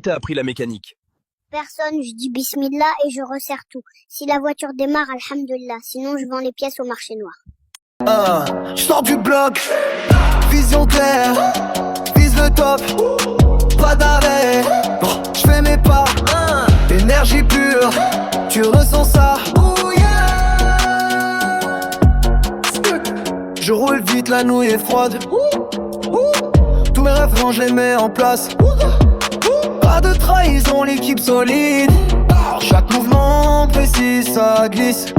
T'as appris la mécanique? Personne, je dis bismillah et je resserre tout. Si la voiture démarre, alhamdulillah. Sinon, je vends les pièces au marché noir. Je sors du bloc, vision claire, vise le top, pas d'arrêt. Je fais mes pas, énergie pure, tu ressens ça. Oh yeah. Je roule vite, la nouille est froide. Tous mes rêves, je les mets en place. Pas de trahison, l'équipe solide. Chaque mouvement précis, ça glisse.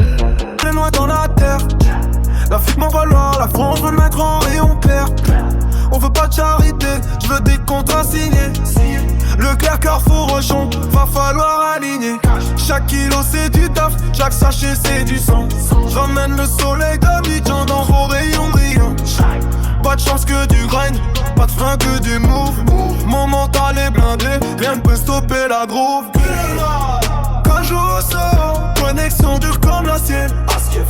Les noix dans la terre. L'Afrique m'envoie loin, la France veut mettre en et on perd. On veut pas de charité, je veux des contrats signés. Leclerc, Carrefour, Auchan, va falloir aligner. Chaque kilo c'est du taf, chaque sachet c'est du sang. J'emmène le soleil d'Abidjan dans vos rayons brillants. Pas de chance que du grind, pas de frein que du move. Mon mental est blindé, rien ne peut stopper la groove. Quand je joue au sort, connexion dure comme l'acier.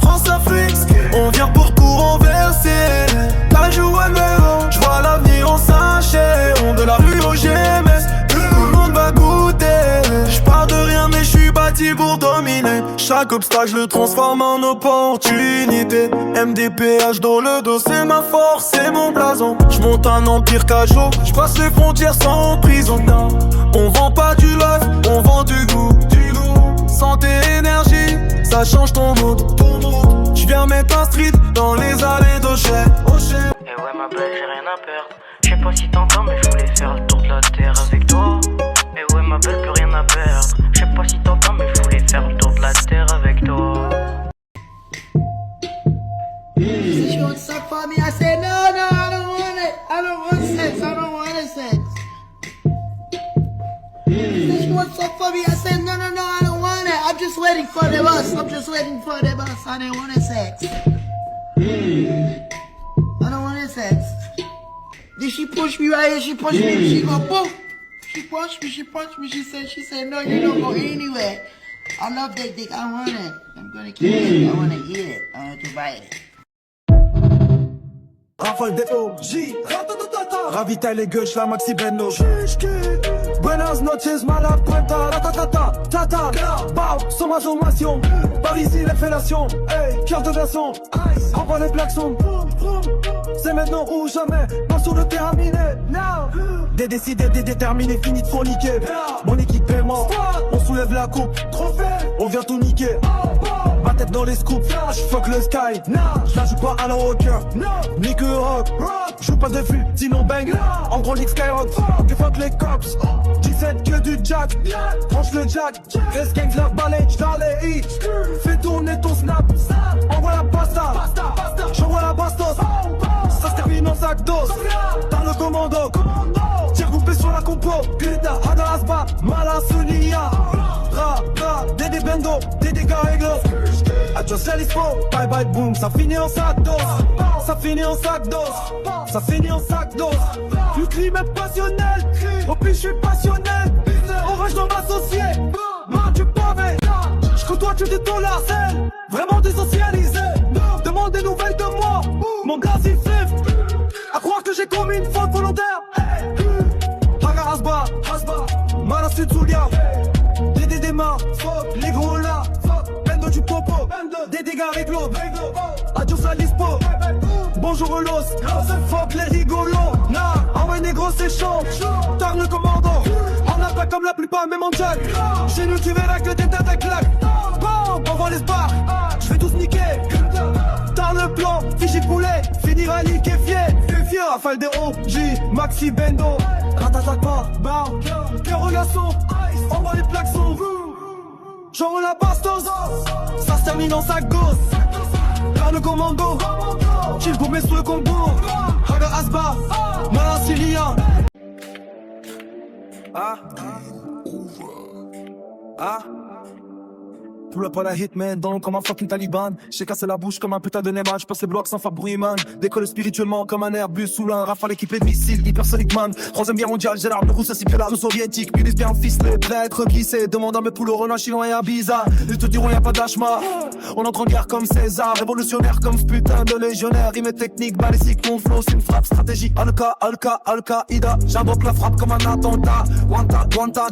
France-Afrique, on vient pour tout renverser. T'as joué maintenant, je vois l'avenir en sachet. On de la rue au GMS, tout le monde va goûter. Je pars de rien mais je suis bâti pour dominer. Chaque obstacle je le transforme en opportunité. MDPH dans le dos, c'est ma force, c'est mon blason. Je monte un empire cajot, je passe les frontières sans prison. On vend pas du love, on vend du goût. Santé, énergie, ça change ton mood. J'viens mettre un street dans les allées d'Auchan. Eh ouais ma belle, j'ai rien à perdre. Je sais pas si t'entends mais je voulais faire le tour de la terre avec toi. Eh ouais ma belle, plus rien à perdre. Je sais pas si t'entends mais je voulais faire le tour de la terre avec toi. She wants stuff for me. I said, no, I don't want it. I don't want sex. I don't want sex. She wants stuff for me. I said, no, I don't want it. I'm just waiting for the bus. I didn't want sex. I don't want sex. Did she push me right here? She pushed me. She go boom. She punched me. She said, no, you don't go anywhere. I love that dick. I want it. I'm gonna keep it. I wanna eat it. I want to bite it. Rafale des OG, ravitaille les gueuches, la Maxi Beno. Buenas noches, mala cuenta, ratatata, tata, bao, sommation, par ici les fellations, hey, cœur de version, envoie les klaxons, c'est maintenant ou jamais, pas sur le terrain miné, des décidés, des déterminés, fini de forniquer, mon équipe est morte, on soulève la coupe, on vient tout niquer. Ma tête dans les scoops, fuck le sky. Je la joue pas à la rocker, ni que rock. Joue pas de flux, sinon bang. En gros, lick Skyrock, que fuck les cops. 17 que du jack, tranche le jack. Reste gang, la balai, j'd'en les hits. Fais tourner ton snap, envoie la pasta. J'envoie la bastos, ça se termine en sac d'os. Dans le commando, tire coupé sur la compo. Putain, Hada Asba, Malasunia. Dédé Bendo, Dédé Garéglo. Adios la dispo, bye bye boom. Ça finit en sac d'os. Ça finit en sac d'os. Ça finit en sac d'os. Le crime est passionnel. Au plus je suis passionnel. Orage dans m'associer. Main du pavé. J'côtoie que des dollars. Vraiment désocialisé. Demande des nouvelles de moi. Mon gaz il flip. À croire que j'ai commis une faute volontaire. Haga Asba, Mala Sud-Soulia. Des mains, les gros là, Bendo du popo, des dégâts avec l'eau, adios à l'ispo, bonjour l'os, fuck les rigolos, envoie négro c'est chaud, tard le commando, on n'a pas comme la plupart même en jack, chez nous tu verras que des têtes à claque, bon, envoie les bars, je vais tous niquer, tard le plan, fichi poulet, finira liquéfié, rafale des OG, Maxi Bendo, ratatata, bar, cœur au garçon, envoie les klaxons. J'envoie la bastos, ça se termine en sac d'os. Car le commando, chill pour mes sous le combo. Haga Asba, Malasilia. Pull up à la hitman, dans l'ombre comme un fucking taliban. J'ai cassé la bouche comme un putain de Neyman. J'passe les blocs sans faire bruit man. Décolle spirituellement comme un Airbus sous un rafale équipé de missiles hypersoniques man. Troisième guerre mondiale, j'ai l'arme rousse ainsi que l'arme soviétique. Milice bien ficelé, prêt à être glissé. Demande à mes poules au Renault, Chilon et à Ibiza. Ils te diront y'a pas d'achma. On entre en guerre comme César, révolutionnaire comme ce putain de légionnaire. Rime technique, balistique, mon flow, c'est une frappe stratégique. Al-Qaïda, j'invoque la frappe comme un attentat.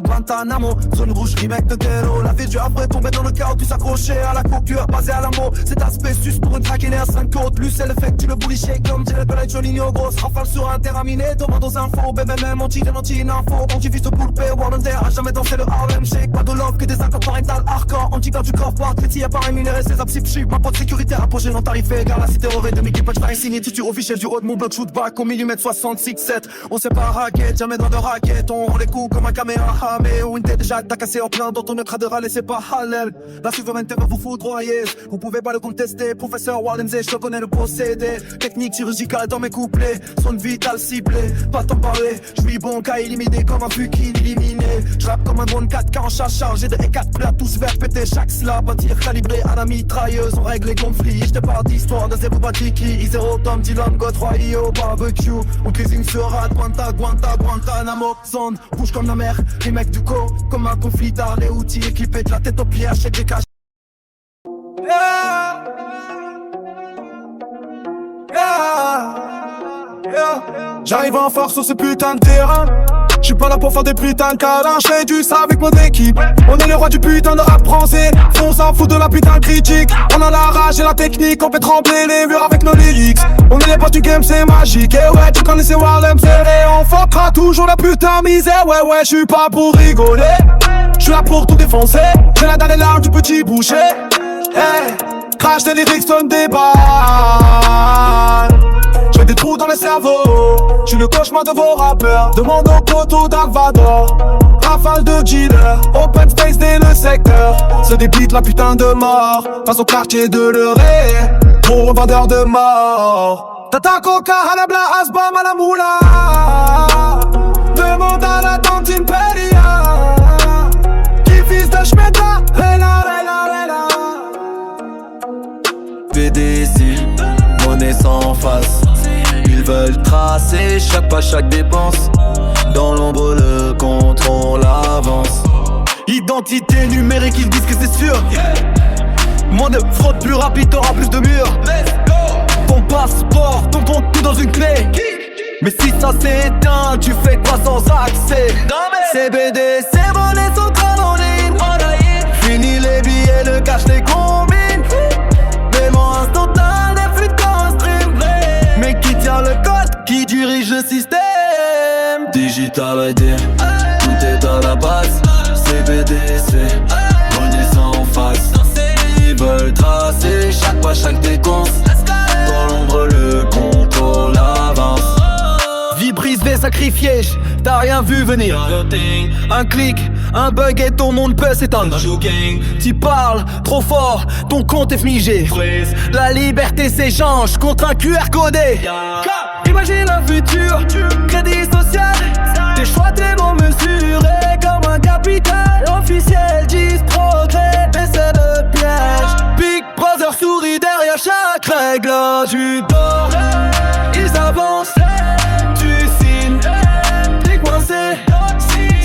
Guantanamo, zone rouge, remake de Ghetto. La vie du après tomber dans le chaos, tu s'accrocher à la coupure, basé à l'amour. C'est un spécius pour une traquée à 5 côtes. Lui c'est l'effect, tu le bully shake comme Jill Bella Jolinho. Grosse rafale sur un terrain miné, demande aux infos. BBM, anti-info, anti-vis au poulpe. Warlander a jamais dansé le Harlem Shake. Pas de love que des accords parental hardcore. Anti-garde du corps, boîte, petit à pas rémunéré, ses absipes chip. Ma pote sécurité approchée non tarifée. Car la cité aurait de Mickey Punchline signé. Tu officiel du haut de mon bloc shoot back au millimètre 66-7. On sait pas raquette, jamais dans de raquette. On rend les coups comme un caméra. Mais où une tête déjà t'as cassé en plein dans ton écran de râler, c'est pas halal. La souveraineté va vous foudroyer. Vous pouvez pas le contester. Professeur Wallenze, je te connais le procédé. Technique chirurgicale dans mes couplets. Son vital ciblé, pas t'en parler. Je suis bon qu'à éliminer comme un fukin éliminé. Je rappe comme un drone 4K en chat chargé de E4 prêt à tous faire péter chaque slap. Un tir calibré à la mitrailleuse. On règle les conflits. Je te parle d'histoire de Zéro Batiki. I0 Tom Dylan, God 3 IO barbecue. On cuisine sur Rad, Guantanamo. Zone rouge comme la mer. Les mecs du co comme un conflit d'art. Les outils équipés de la tête aux pieds. Achète des caches. J'arrive en force sur ce putain de terrain. J'suis pas là pour faire des putains de câlins. J'fais du ça avec mon équipe. On est les rois du putain de rap français. On s'en fout de la putain de critique. On a la rage et la technique. On fait trembler les murs avec nos lyrics. On est les boss du game, c'est magique. Et ouais, tu connais ces Warlem serré. On fuckera toujours la putain misère. Ouais, j'suis pas pour rigoler. J'suis là pour tout défoncer. J'ai la dalle et l'arme du petit boucher. Hey, crash des lyrics, donne des balles. J'ai des trous dans le cerveau. J'suis le cauchemar de vos rappeurs. Demande au poteau d'Alvador. Rafale de dealer. Open space dès le secteur. Se débite la putain de mort. Face au quartier de l'Euré. Gros vendeur de mort. Tata Coca, Halabla, Asbam à la moula. Demande à la tante Imperia. Qui fils de Shmeta. Hela. PDC, monnaie sans face. Ils veulent tracer chaque pas, chaque dépense. Dans l'ombre, le contrôle avance. Identité numérique, ils disent que c'est sûr. Moins de fraude, plus rapide, t'auras plus de murs. Ton passeport, ton compte, tout dans une clé. Mais si ça s'éteint, tu fais quoi sans accès? CBD, c'est volé sans train en ligne. Fini les billets, le cash, les combines. Paiement instantané, flux de stream. Mais qui tient le code, qui dirige le système? Digital ID, tout est à la base. CBDC, monnaie sans face. Ils veulent tracer chaque pas, chaque déconce. Dans l'ombre, le contrôle avance. Vie brisée, sacrifiée, t'as rien vu venir. Un clic, un bug et ton nom de buzz est un joking. Tu parles trop fort, ton compte est figé. La liberté s'échange contre un QR codé. Imagine un futur, crédit social. Tes choix tellement mesurés comme un capital. Officiel disent progrès, mais c'est le piège. Big Brother sourit derrière chaque règle. Tu dors, ils avancent.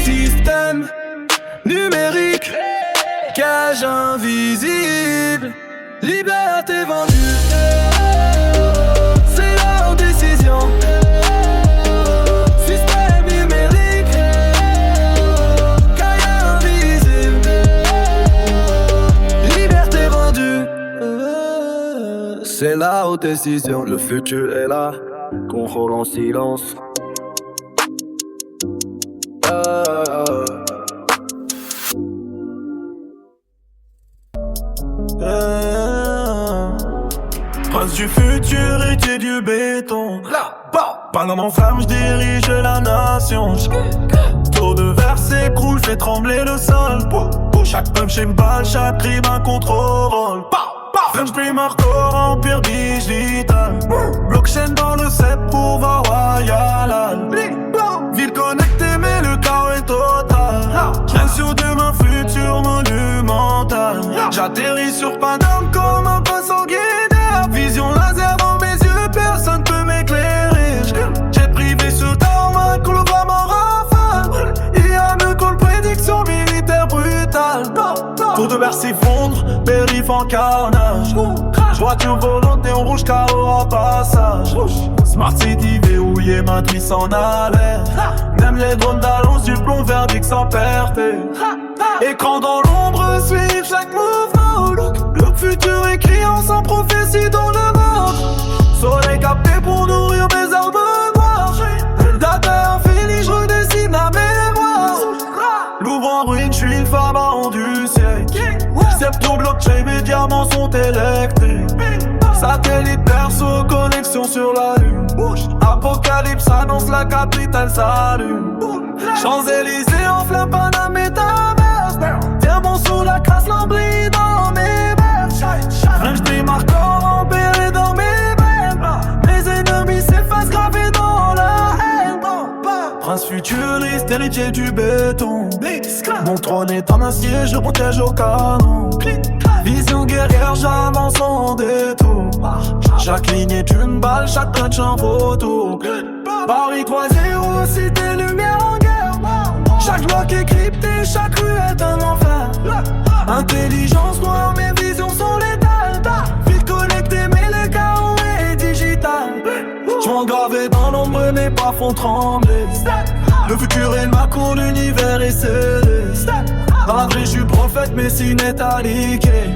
Système numérique, cage invisible, liberté vendue. C'est leur décision. Système numérique, cage invisible, liberté vendue. C'est la haute décision. Le futur est là, contrôle en silence. Prince du futur, héritier du béton. Pendant mon flamme, je dirige la nation. Tour de verre s'écroule, fait trembler le sol. Chaque punch une balle, chaque rime un contrôle. French Dream hardcore, empire digital. Blockchain dans le CEP pour voir Royal. Ville connectée mais le chaos est total. Bien sûr demain futur monumental. J'atterris sur Paname comme un prince sanguinaire. Vision laser dans mes yeux, personne peut m'éclairer. J'ai privé sur tarmac, hologramme en rafale. IAME call prédiction militaire brutale. Tour de Bercy s'effondre, périph' en carnage. Voiture volante en rouge, KO en passage. Smart City verrouillé, matrice en alerte. Même les drones d'allonge du plomb, verdict sans perte. Écran dans l'ombre, suivre chaque mouvement. Look futur écrit en sans prophétie dans le monde. Soleil capté pour nourrir mes arbres noirs. Data infini, je redessine la mémoire. Louvre en ruine, je suis le pharaon du siècle. Septo blockchain, mes diamants sont électriques. Satellite perso, connexion sur la lune. Apocalypse annonce la capitale s'allume. Champs-Élysées en flamme, Paname métaverse. Diamant sous la crasse, l'embris dans mes verres. French Dream hardcore empéré dans mes veines. Mes ennemis s'effacent gravés dans la haine. Prince futuriste, héritier du béton. Mon trône est en acier, je protège au canon. Vision guerrière, j'avance en détour. Chaque ligne est une balle, chaque touch en photo. Paris 3-0, cité lumière en guerre. Chaque bloc est crypté, chaque rue est un enfer. Intelligence noire, mes visions sont létales. Vite connecté, mais le chaos est digital. J'm'engravé dans l'ombre, mes pas font trembler. Le futur est ma cour, l'univers est céleste. Dans la vraie, j'suis prophète, Messie n'est aliqué.